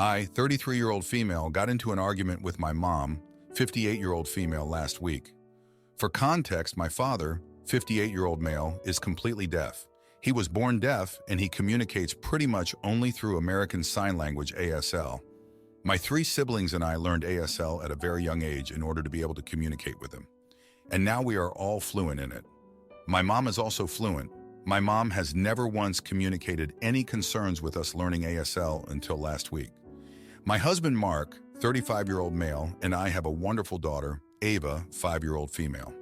I, 33-year-old female, got into an argument with my mom, 58-year-old female, last week. For context, my father, 58-year-old male, is completely deaf. He was born deaf and he communicates pretty much only through American Sign Language (ASL). My three siblings and I learned ASL at a very young age in order to be able to communicate with him. And now we are all fluent in it. My mom is also fluent. My mom has never once communicated any concerns with us learning ASL until last week. My husband, Mark, 35-year-old male, and I have a wonderful daughter, Ava, 5-year-old female.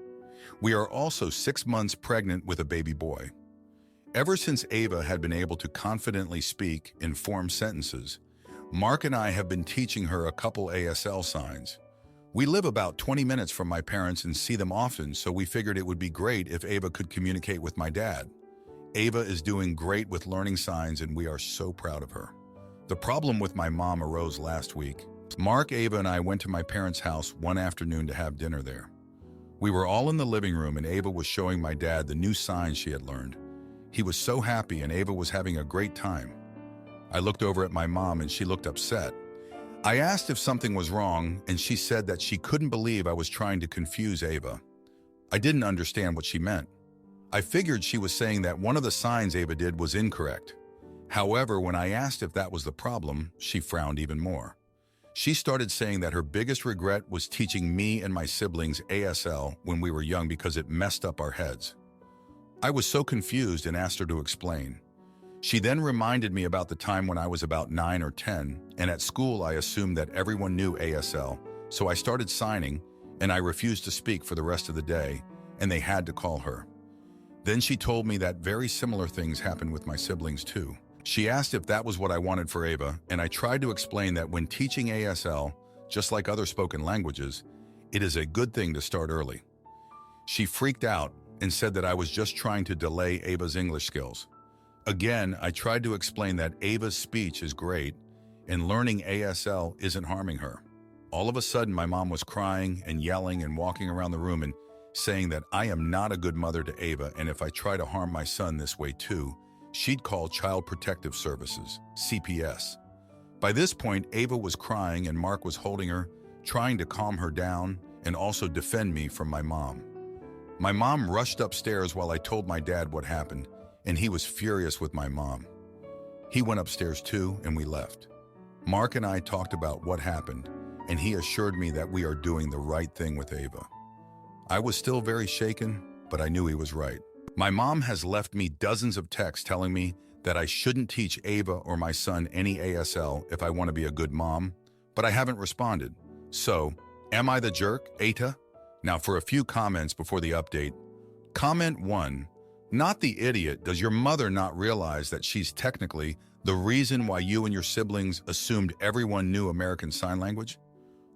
We are also 6 months pregnant with a baby boy. Ever since Ava had been able to confidently speak and form sentences, Mark and I have been teaching her a couple ASL signs. We live about 20 minutes from my parents and see them often, so we figured it would be great if Ava could communicate with my dad. Ava is doing great with learning signs and we are so proud of her. The problem with my mom arose last week. Mark, Ava, and I went to my parents' house one afternoon to have dinner there. We were all in the living room and Ava was showing my dad the new signs she had learned. He was so happy and Ava was having a great time. I looked over at my mom and she looked upset. I asked if something was wrong and she said that she couldn't believe I was trying to confuse Ava. I didn't understand what she meant. I figured she was saying that one of the signs Ava did was incorrect. However, when I asked if that was the problem, she frowned even more. She started saying that her biggest regret was teaching me and my siblings ASL when we were young because it messed up our heads. I was so confused and asked her to explain. She then reminded me about the time when I was about 9 or 10, and at school I assumed that everyone knew ASL, so I started signing, and I refused to speak for the rest of the day, and they had to call her. Then she told me that very similar things happened with my siblings too. She asked if that was what I wanted for Ava, and I tried to explain that when teaching ASL, just like other spoken languages, it is a good thing to start early. She freaked out and said that I was just trying to delay Ava's English skills. Again, I tried to explain that Ava's speech is great and learning ASL isn't harming her. All of a sudden, my mom was crying and yelling and walking around the room and saying that I am not a good mother to Ava, and if I try to harm my son this way too, she'd call Child Protective Services, CPS. By this point, Ava was crying and Mark was holding her, trying to calm her down and also defend me from my mom. My mom rushed upstairs while I told my dad what happened, and he was furious with my mom. He went upstairs too, and we left. Mark and I talked about what happened, and he assured me that we are doing the right thing with Ava. I was still very shaken, but I knew he was right. My mom has left me dozens of texts telling me that I shouldn't teach Ava or my son any ASL if I want to be a good mom, but I haven't responded. So, am I the jerk, Aita? Now for a few comments before the update. Comment 1. Not the idiot. Does your mother not realize that she's technically the reason why you and your siblings assumed everyone knew American Sign Language?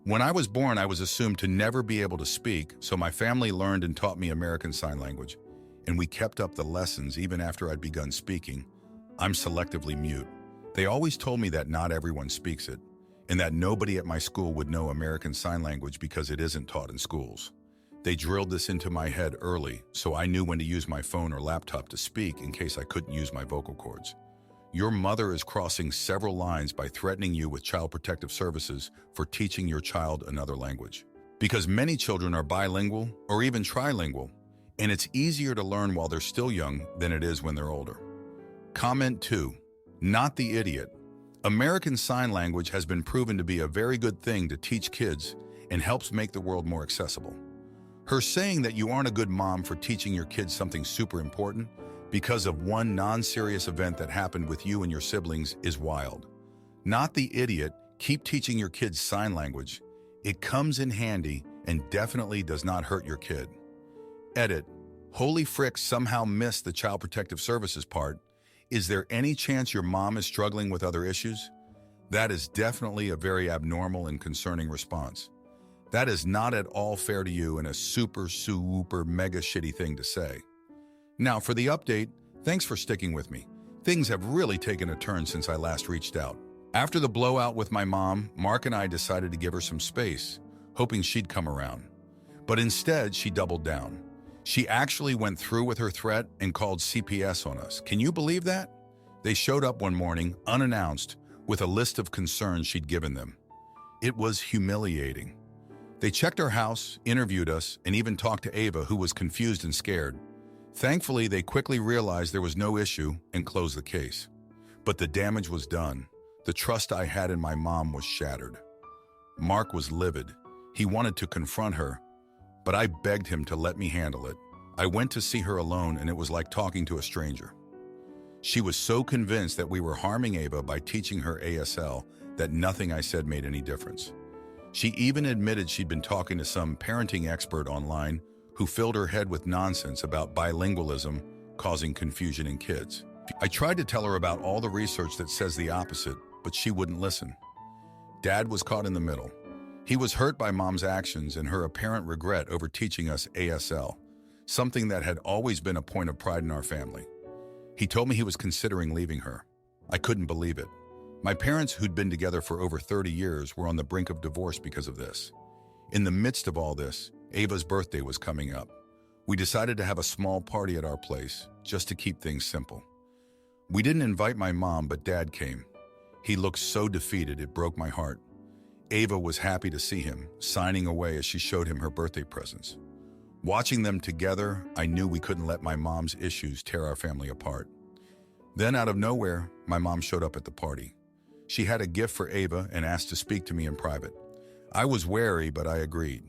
When I was born, I was assumed to never be able to speak, so my family learned and taught me American Sign Language. And we kept up the lessons even after I'd begun speaking. I'm selectively mute. They always told me that not everyone speaks it, and that nobody at my school would know American Sign Language because it isn't taught in schools. They drilled this into my head early, so I knew when to use my phone or laptop to speak in case I couldn't use my vocal cords. Your mother is crossing several lines by threatening you with Child Protective Services for teaching your child another language. Because many children are bilingual or even trilingual, and it's easier to learn while they're still young than it is when they're older. Comment 2. Not the idiot. American Sign Language has been proven to be a very good thing to teach kids and helps make the world more accessible. Her saying that you aren't a good mom for teaching your kids something super important because of one non-serious event that happened with you and your siblings is wild. Not the idiot. Keep teaching your kids sign language. It comes in handy and definitely does not hurt your kid. Edit. Holy frick, somehow missed the Child Protective Services part. Is there any chance your mom is struggling with other issues? That is definitely a very abnormal and concerning response. That is not at all fair to you and a super mega shitty thing to say. Now for the update, thanks for sticking with me. Things have really taken a turn since I last reached out. After the blowout with my mom, Mark and I decided to give her some space, hoping she'd come around. But instead, she doubled down. She actually went through with her threat and called CPS on us. Can you believe that? They showed up one morning, unannounced, with a list of concerns she'd given them. It was humiliating. They checked our house, interviewed us, and even talked to Ava, who was confused and scared. Thankfully, they quickly realized there was no issue and closed the case. But the damage was done. The trust I had in my mom was shattered. Mark was livid. He wanted to confront her, but I begged him to let me handle it. I went to see her alone, and it was like talking to a stranger. She was so convinced that we were harming Ava by teaching her ASL that nothing I said made any difference. She even admitted she'd been talking to some parenting expert online who filled her head with nonsense about bilingualism causing confusion in kids. I tried to tell her about all the research that says the opposite, but she wouldn't listen. Dad was caught in the middle. He was hurt by Mom's actions and her apparent regret over teaching us ASL, something that had always been a point of pride in our family. He told me he was considering leaving her. I couldn't believe it. My parents, who'd been together for over 30 years, were on the brink of divorce because of this. In the midst of all this, Ava's birthday was coming up. We decided to have a small party at our place, just to keep things simple. We didn't invite my mom, but Dad came. He looked so defeated, it broke my heart. Ava was happy to see him, signing away as she showed him her birthday presents. Watching them together, I knew we couldn't let my mom's issues tear our family apart. Then, out of nowhere, my mom showed up at the party. She had a gift for Ava and asked to speak to me in private. I was wary, but I agreed.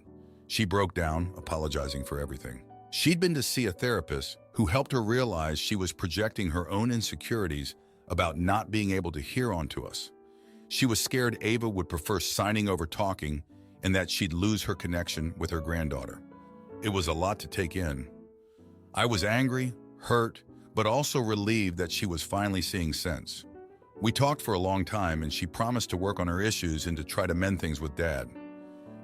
She broke down, apologizing for everything. She'd been to see a therapist who helped her realize she was projecting her own insecurities about not being able to hear onto us. She was scared Ava would prefer signing over talking and that she'd lose her connection with her granddaughter. It was a lot to take in. I was angry, hurt, but also relieved that she was finally seeing sense. We talked for a long time, and she promised to work on her issues and to try to mend things with Dad.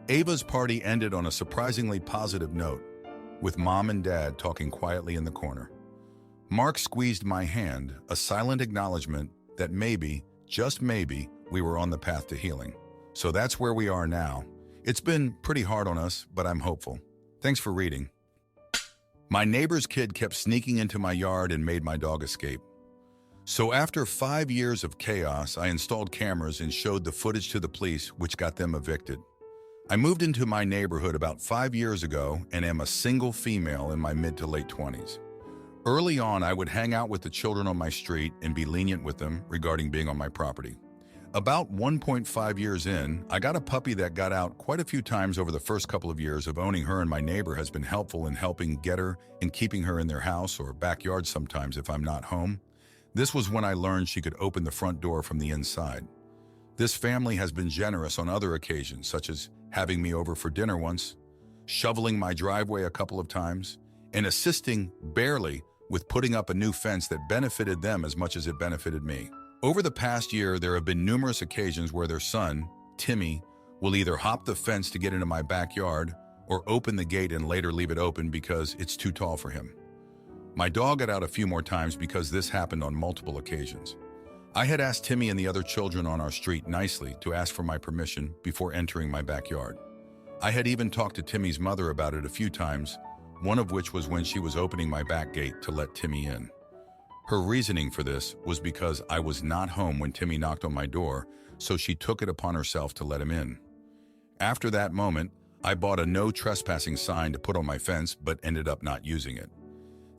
Ava's party ended on a surprisingly positive note, with Mom and Dad talking quietly in the corner. Mark squeezed my hand, a silent acknowledgement that maybe, just maybe, we were on the path to healing. So that's where we are now. It's been pretty hard on us, but I'm hopeful. Thanks for reading. My neighbor's kid kept sneaking into my yard and made my dog escape. So after 5 years of chaos, I installed cameras and showed the footage to the police, which got them evicted. I moved into my neighborhood about 5 years ago and am a single female in my mid to late 20s. Early on, I would hang out with the children on my street and be lenient with them regarding being on my property. About 1.5 years in, I got a puppy that got out quite a few times over the first couple of years of owning her, and my neighbor has been helpful in helping get her and keeping her in their house or backyard sometimes if I'm not home. This was when I learned she could open the front door from the inside. This family has been generous on other occasions, such as having me over for dinner once, shoveling my driveway a couple of times, and assisting, barely, with putting up a new fence that benefited them as much as it benefited me. Over the past year, there have been numerous occasions where their son, Timmy, will either hop the fence to get into my backyard or open the gate and later leave it open because it's too tall for him. My dog got out a few more times because this happened on multiple occasions. I had asked Timmy and the other children on our street nicely to ask for my permission before entering my backyard. I had even talked to Timmy's mother about it a few times, one of which was when she was opening my back gate to let Timmy in. Her reasoning for this was because I was not home when Timmy knocked on my door, so she took it upon herself to let him in. After that moment, I bought a no trespassing sign to put on my fence but ended up not using it.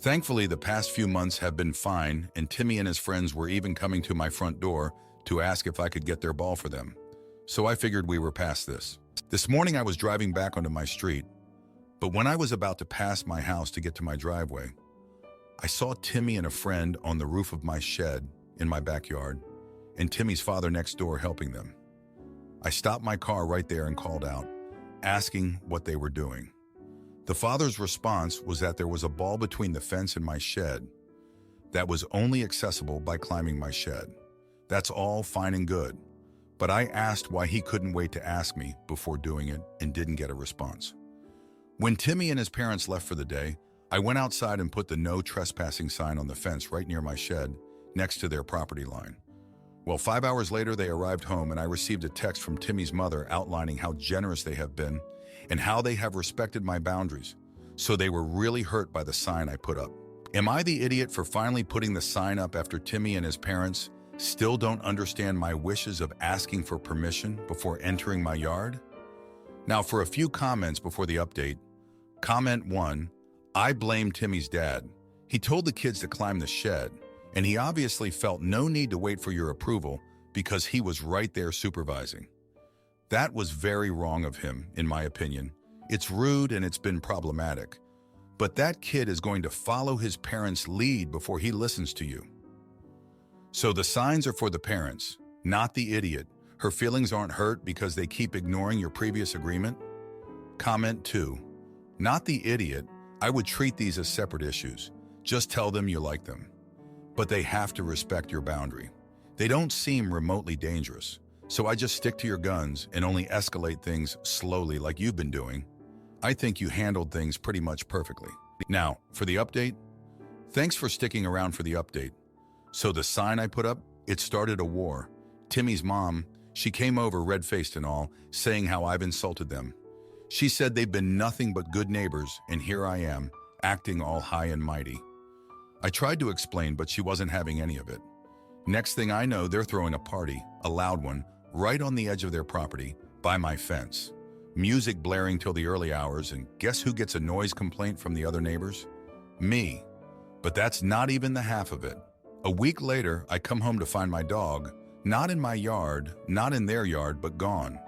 Thankfully, the past few months have been fine, and Timmy and his friends were even coming to my front door to ask if I could get their ball for them. So I figured we were past this. This morning I was driving back onto my street, but when I was about to pass my house to get to my driveway, I saw Timmy and a friend on the roof of my shed in my backyard, and Timmy's father next door helping them. I stopped my car right there and called out, asking what they were doing. The father's response was that there was a ball between the fence and my shed that was only accessible by climbing my shed. That's all fine and good, but I asked why he couldn't wait to ask me before doing it and didn't get a response. When Timmy and his parents left for the day, I went outside and put the no trespassing sign on the fence right near my shed, next to their property line. Well, 5 hours later, they arrived home and I received a text from Timmy's mother outlining how generous they have been and how they have respected my boundaries. So they were really hurt by the sign I put up. Am I the idiot for finally putting the sign up after Timmy and his parents Still don't understand my wishes of asking for permission before entering my yard? Now for a few comments before the update. Comment 1. I blame Timmy's dad. He told the kids to climb the shed, and he obviously felt no need to wait for your approval because he was right there supervising. That was very wrong of him, in my opinion. It's rude and it's been problematic. But that kid is going to follow his parents' lead before he listens to you. So the signs are for the parents, not the idiot. Her feelings aren't hurt because they keep ignoring your previous agreement? Comment 2. Not the idiot. I would treat these as separate issues. Just tell them you like them. But they have to respect your boundary. They don't seem remotely dangerous. So I just stick to your guns and only escalate things slowly like you've been doing. I think you handled things pretty much perfectly. Now, for the update. Thanks for sticking around for the update. So the sign I put up, it started a war. Timmy's mom, she came over red-faced and all, saying how I've insulted them. She said they've been nothing but good neighbors, and here I am, acting all high and mighty. I tried to explain, but she wasn't having any of it. Next thing I know, they're throwing a party, a loud one, right on the edge of their property, by my fence. Music blaring till the early hours, and guess who gets a noise complaint from the other neighbors? Me. But that's not even the half of it. A week later, I come home to find my dog, not in my yard, not in their yard, but gone.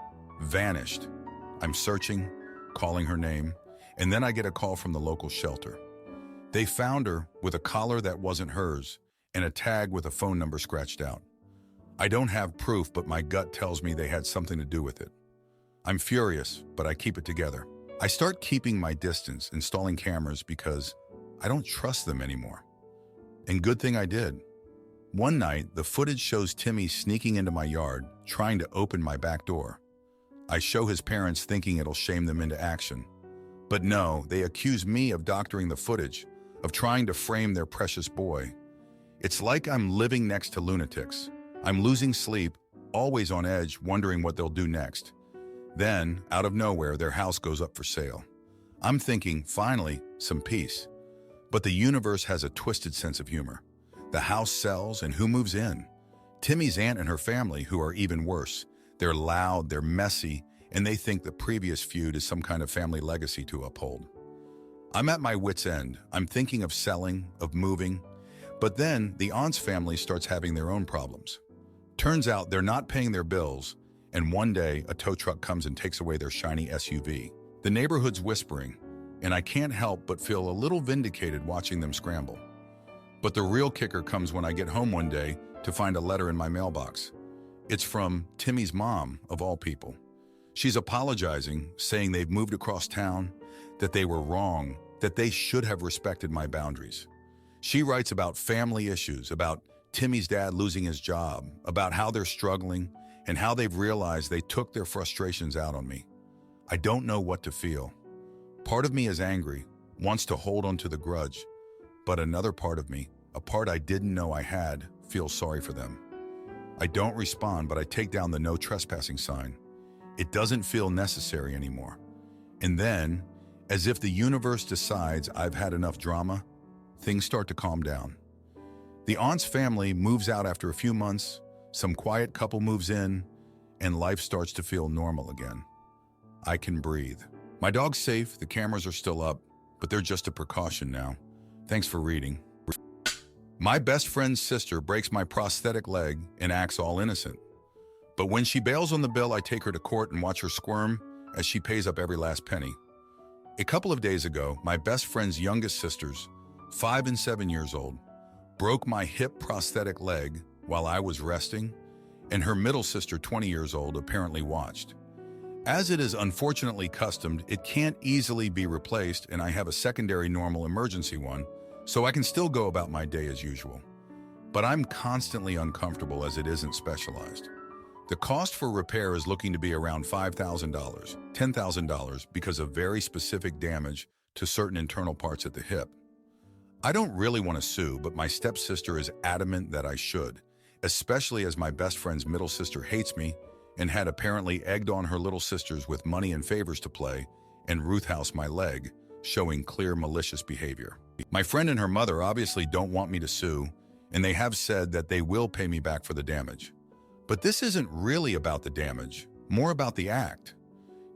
Vanished. I'm searching, calling her name, and then I get a call from the local shelter. They found her with a collar that wasn't hers and a tag with a phone number scratched out. I don't have proof, but my gut tells me they had something to do with it. I'm furious, but I keep it together. I start keeping my distance, installing cameras because I don't trust them anymore. And good thing I did. One night, the footage shows Timmy sneaking into my yard, trying to open my back door. I show his parents thinking it'll shame them into action. But no, they accuse me of doctoring the footage, of trying to frame their precious boy. It's like I'm living next to lunatics. I'm losing sleep, always on edge, wondering what they'll do next. Then, out of nowhere, their house goes up for sale. I'm thinking, finally, some peace. But the universe has a twisted sense of humor. The house sells, and who moves in? Timmy's aunt and her family, who are even worse. They're loud, they're messy, and they think the previous feud is some kind of family legacy to uphold. I'm at my wit's end. I'm thinking of selling, of moving. But then, the aunt's family starts having their own problems. Turns out they're not paying their bills, and one day, a tow truck comes and takes away their shiny SUV. The neighborhood's whispering, and I can't help but feel a little vindicated watching them scramble. But the real kicker comes when I get home one day to find a letter in my mailbox. It's from Timmy's mom, of all people. She's apologizing, saying they've moved across town, that they were wrong, that they should have respected my boundaries. She writes about family issues, about Timmy's dad losing his job, about how they're struggling, and how they've realized they took their frustrations out on me. I don't know what to feel. Part of me is angry, wants to hold on to the grudge, but another part of me, a part I didn't know I had, feels sorry for them. I don't respond, but I take down the no trespassing sign. It doesn't feel necessary anymore. And then, as if the universe decides I've had enough drama, things start to calm down. The aunt's family moves out after a few months, some quiet couple moves in, and life starts to feel normal again. I can breathe. My dog's safe, the cameras are still up, but they're just a precaution now. Thanks for reading. My best friend's sister breaks my prosthetic leg and acts all innocent. But when she bails on the bill, I take her to court and watch her squirm as she pays up every last penny. A couple of days ago, my best friend's youngest sisters, 5 and 7 years old, broke my hip prosthetic leg while I was resting, and her middle sister, 20 years old, apparently watched. As it is unfortunately customed, it can't easily be replaced, and I have a secondary normal emergency one, so I can still go about my day as usual. But I'm constantly uncomfortable as it isn't specialized. The cost for repair is looking to be around $5,000, $10,000 because of very specific damage to certain internal parts at the hip. I don't really want to sue, but my stepsister is adamant that I should, especially as my best friend's middle sister hates me and had apparently egged on her little sisters with money and favors to play and Ruth House my leg, showing clear malicious behavior. My friend and her mother obviously don't want me to sue, and they have said that they will pay me back for the damage. But this isn't really about the damage, more about the act.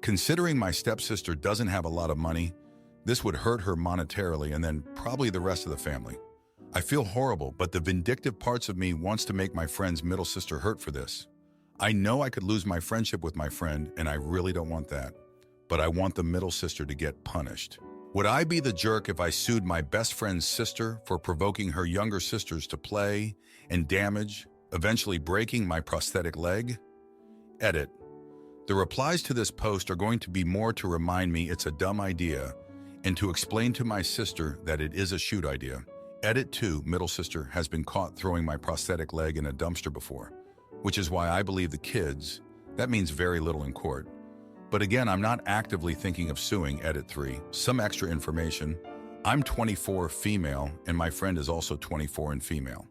Considering my stepsister doesn't have a lot of money, this would hurt her monetarily and then probably the rest of the family. I feel horrible, but the vindictive parts of me wants to make my friend's middle sister hurt for this. I know I could lose my friendship with my friend, and I really don't want that. But I want the middle sister to get punished. Would I be the jerk if I sued my best friend's sister for provoking her younger sisters to play and damage, eventually breaking my prosthetic leg? Edit. The replies to this post are going to be more to remind me it's a dumb idea and to explain to my sister that it is a shoot idea. Edit 2, middle sister has been caught throwing my prosthetic leg in a dumpster before, which is why I believe the kids. That means very little in court. But again, I'm not actively thinking of suing. Edit 3, some extra information. I'm 24, female, and my friend is also 24 and female.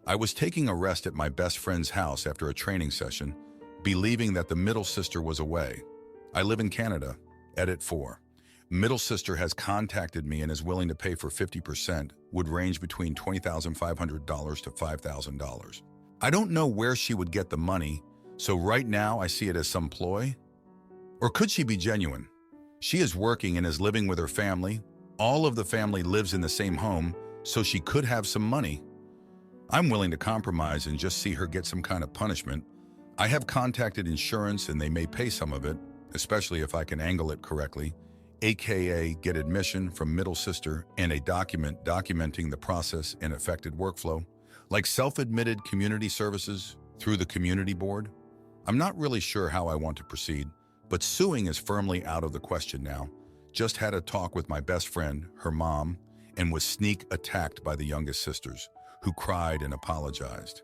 I was taking a rest at my best friend's house after a training session, believing that the middle sister was away. I live in Canada. Edit 4. Middle sister has contacted me and is willing to pay for 50%, would range between $20,500 to $5,000. I don't know where she would get the money, so right now I see it as some ploy. Or could she be genuine? She is working and is living with her family. All of the family lives in the same home, so she could have some money. I'm willing to compromise and just see her get some kind of punishment. I have contacted insurance and they may pay some of it, especially if I can angle it correctly, aka get admission from middle sister and a document documenting the process and affected workflow, like self-admitted community services through the community board. I'm not really sure how I want to proceed, but suing is firmly out of the question now. Just had a talk with my best friend, her mom, and was sneak attacked by the youngest sisters, who cried and apologized.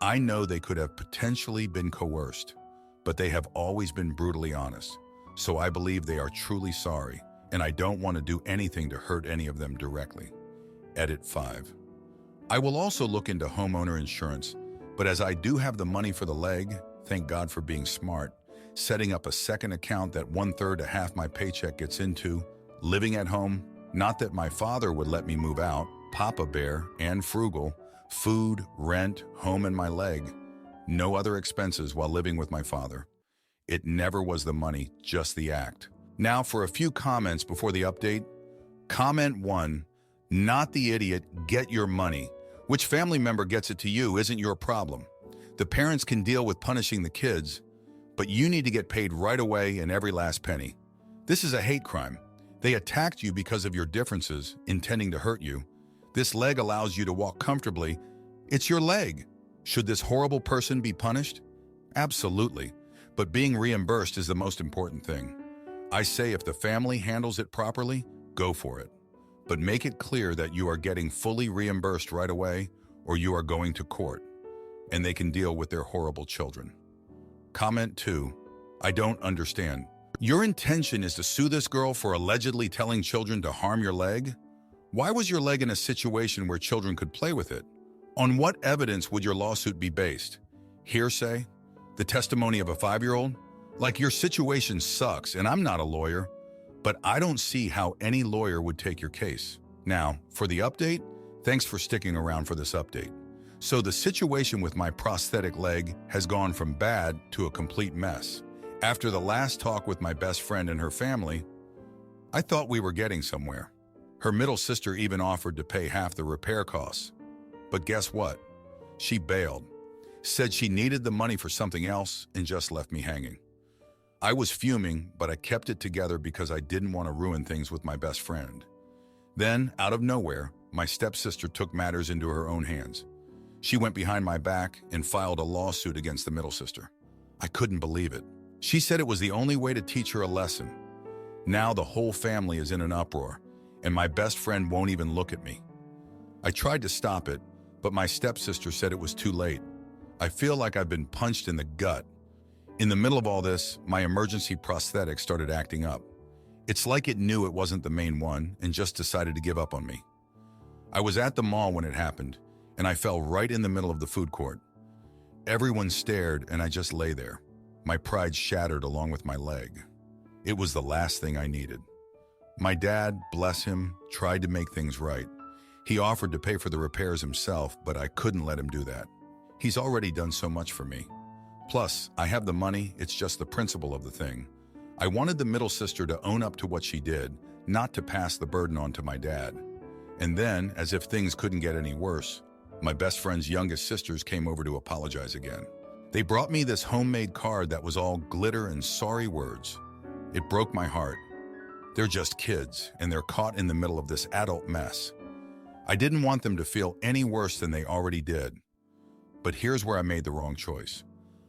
I know they could have potentially been coerced, but they have always been brutally honest. So I believe they are truly sorry, and I don't want to do anything to hurt any of them directly. Edit 5. I will also look into homeowner insurance, but as I do have the money for the leg, thank God for being smart, setting up a second account that 1/3 to half my paycheck gets into, living at home, not that my father would let me move out, Papa Bear and frugal, food, rent, home, and my leg. No other expenses while living with my father. It never was the money, just the act. Now for a few comments before the update. Comment 1, not the idiot, get your money. Which family member gets it to you isn't your problem. The parents can deal with punishing the kids, but you need to get paid right away and every last penny. This is a hate crime. They attacked you because of your differences, intending to hurt you. This leg allows you to walk comfortably. It's your leg. Should this horrible person be punished? Absolutely. But being reimbursed is the most important thing. I say if the family handles it properly, go for it. But make it clear that you are getting fully reimbursed right away or you are going to court, and they can deal with their horrible children. Comment 2, I don't understand. Your intention is to sue this girl for allegedly telling children to harm your leg? Why was your leg in a situation where children could play with it? On what evidence would your lawsuit be based? Hearsay? The testimony of a 5-year-old? Like, your situation sucks, and I'm not a lawyer, but I don't see how any lawyer would take your case. Now, for the update, thanks for sticking around for this update. So the situation with my prosthetic leg has gone from bad to a complete mess. After the last talk with my best friend and her family, I thought we were getting somewhere. Her middle sister even offered to pay half the repair costs. But guess what? She bailed, said she needed the money for something else, and just left me hanging. I was fuming, but I kept it together because I didn't want to ruin things with my best friend. Then, out of nowhere, my stepsister took matters into her own hands. She went behind my back and filed a lawsuit against the middle sister. I couldn't believe it. She said it was the only way to teach her a lesson. Now the whole family is in an uproar, and my best friend won't even look at me. I tried to stop it, but my stepsister said it was too late. I feel like I've been punched in the gut. In the middle of all this, my emergency prosthetic started acting up. It's like it knew it wasn't the main one and just decided to give up on me. I was at the mall when it happened, and I fell right in the middle of the food court. Everyone stared, and I just lay there. My pride shattered along with my leg. It was the last thing I needed. My dad, bless him, tried to make things right. He offered to pay for the repairs himself, but I couldn't let him do that. He's already done so much for me. Plus, I have the money, it's just the principle of the thing. I wanted the middle sister to own up to what she did, not to pass the burden on to my dad. And then, as if things couldn't get any worse, my best friend's youngest sisters came over to apologize again. They brought me this homemade card that was all glitter and sorry words. It broke my heart. They're just kids, and they're caught in the middle of this adult mess. I didn't want them to feel any worse than they already did. But here's where I made the wrong choice.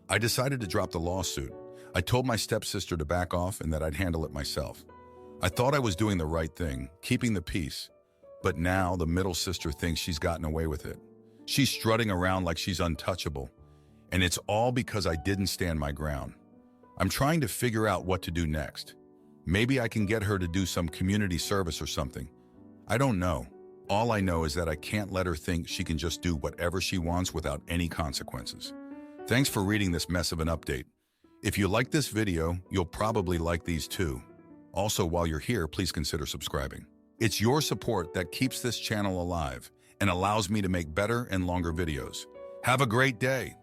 I decided to drop the lawsuit. I told my stepsister to back off and that I'd handle it myself. I thought I was doing the right thing, keeping the peace. But now the middle sister thinks she's gotten away with it. She's strutting around like she's untouchable. And it's all because I didn't stand my ground. I'm trying to figure out what to do next. Maybe I can get her to do some community service or something. I don't know. All I know is that I can't let her think she can just do whatever she wants without any consequences. Thanks for reading this mess of an update. If you like this video, you'll probably like these too. Also, while you're here, please consider subscribing. It's your support that keeps this channel alive and allows me to make better and longer videos. Have a great day.